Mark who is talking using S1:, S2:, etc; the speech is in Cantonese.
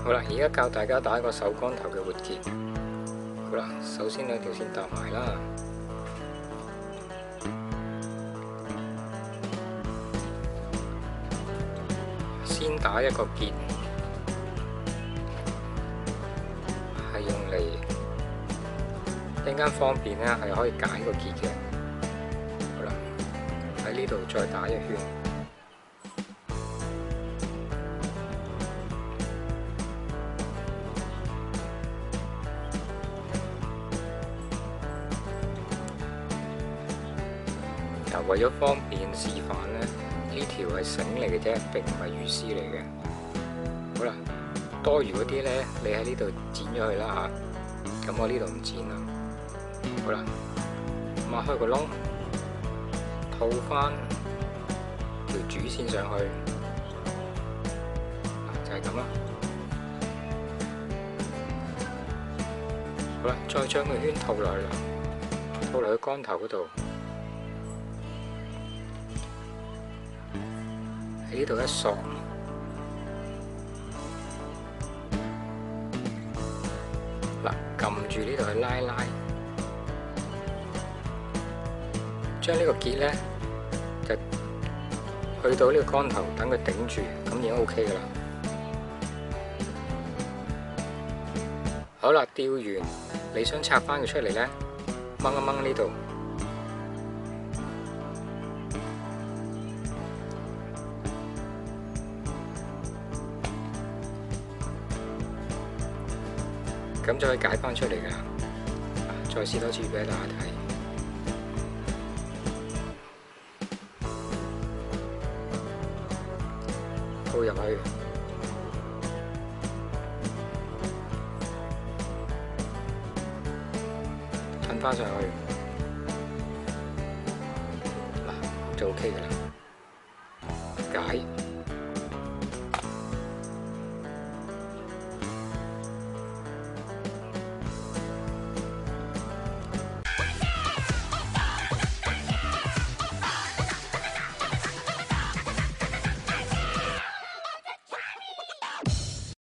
S1: 好啦，而家教大家打一個手竿頭嘅活結。好啦，首先兩條線搭埋啦，先打一個結，係用嚟一陣間方便咧，係可以解個結嘅。好啦，喺呢度再打一圈。為咗方便示範咧，呢條係繩嚟嘅啫，並唔係魚絲嚟嘅。好啦，多餘嗰啲咧，你喺呢度剪咗佢啦嚇。咁我呢度唔剪啦。好啦，擘開個窿，套翻條主線上去，就係咁啦。好啦，再將個圈套落去啦，套落去竿頭嗰度。喺呢度一索，嗱，撳住呢度去拉，將呢個結咧就去到呢個竿頭，等佢頂住，咁已經 OK 噶啦。好啦，釣完，你想拆翻佢出嚟咧，掹一掹呢度。咁就可以解翻出嚟㗎啦。再試多次俾大家睇。套入去，褪翻上去，嗱就 OK 㗎啦。解。